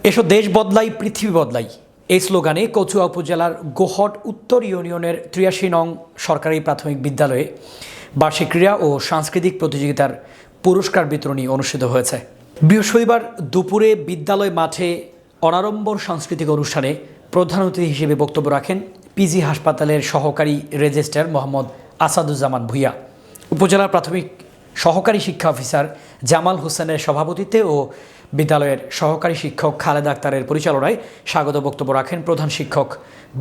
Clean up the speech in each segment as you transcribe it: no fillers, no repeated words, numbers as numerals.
এসো দেশ বদলাই পৃথিবী বদলাই এই স্লোগানে কচুয়া উপজেলার গোহট উত্তর ইউনিয়নের ৮৩ নং সরকারি প্রাথমিক বিদ্যালয়ে বার্ষিক ক্রীড়া ও সাংস্কৃতিক প্রতিযোগিতার পুরস্কার বিতরণী অনুষ্ঠিত হয়েছে। বৃহস্পতিবার দুপুরে বিদ্যালয় মাঠে অনাড়ম্বর সাংস্কৃতিক অনুষ্ঠানে প্রধান অতিথি হিসেবে বক্তব্য রাখেন পিজি হাসপাতালের সহকারী রেজিস্ট্রার মোহাম্মদ আসাদুজ্জামান ভূঁইয়া। উপজেলার প্রাথমিক সহকারী শিক্ষা অফিসার জামাল হোসেনের সভাপতিত্বে ও বিদ্যালয়ের সহকারী শিক্ষক খালেদা আক্তারের পরিচালনায় স্বাগত বক্তব্য রাখেন প্রধান শিক্ষক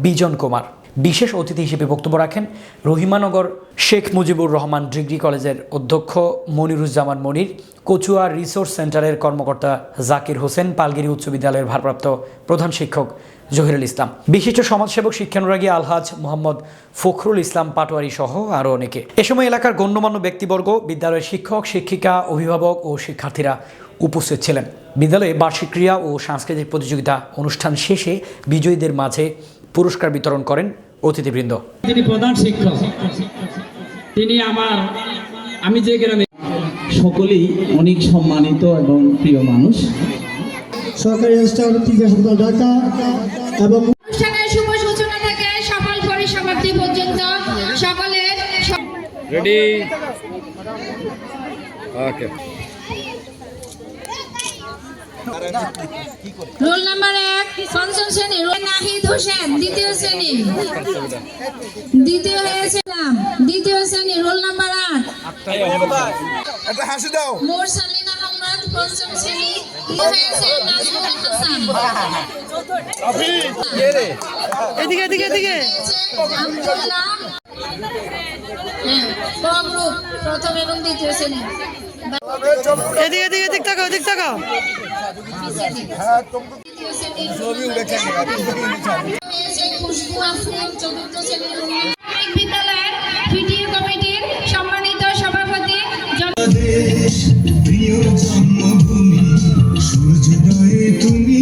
বিজন কুমার। বিশেষ অতিথি হিসেবে বক্তব্য রাখেন রহিমানগর শেখ মুজিবুর রহমান ডিগ্রি কলেজের অধ্যক্ষ মনিরুজ্জামান মনির, কচুয়া রিসোর্স সেন্টারের কর্মকর্তা জাকির হোসেন, পালগিরি উচ্চ বিদ্যালয়ের ভারপ্রাপ্ত প্রধান শিক্ষক জহিরুল ইসলাম, বিশিষ্ট সমাজসেবক শিক্ষানুরাগী আলহাজ মোহাম্মদ ফখরুল ইসলাম পাটোয়ারি সহ আরও অনেকে। এ সময় এলাকার গণ্যমান্য ব্যক্তিবর্গ, বিদ্যালয়ের শিক্ষক শিক্ষিকা, অভিভাবক ও শিক্ষার্থীরা উপস্থিত ছিলেন। বিদ্যালয়ে বার্ষিক ক্রীড়া ও সাংস্কৃতিক প্রতিযোগিতা অনুষ্ঠান শেষে বিজয়ীদের মাঝে পুরস্কার বিতরণ করেন অতিথিবৃন্দ। তিনি প্রধান শিক্ষক, তিনি আমি যে গ্রামে সকলেই অনেক সম্মানিত এবং প্রিয় মানুষ। সরকারি হাসপাতাল ঢাকা এবং অনুষ্ঠানের শুভ সূচনা থেকে সফল পরিসমাপ্তি পর্যন্ত সকলের রেডি ওকে। রোল নাম্বার 1 পঞ্চম শ্রেণী নাহিদ হোসেন, দ্বিতীয় শ্রেণী দ্বিতীয় শ্রেণী রোল নাম্বার 8 একটা হাসি দাও মোরসালিনা মোহাম্মদ, পঞ্চম শ্রেণী হয়েছে নাজমুল হাসান। এদিকে আব্দুল্লাহ গ্রুপ প্রথম এবং দ্বিতীয় শ্রেণী। এদিকে তাকাও। খুশবু আফরিন, চতুর্থ শ্রেণীর বিদ্যালয়ের ভিডিও কমিটির সম্মানিত সভাপতি তুমি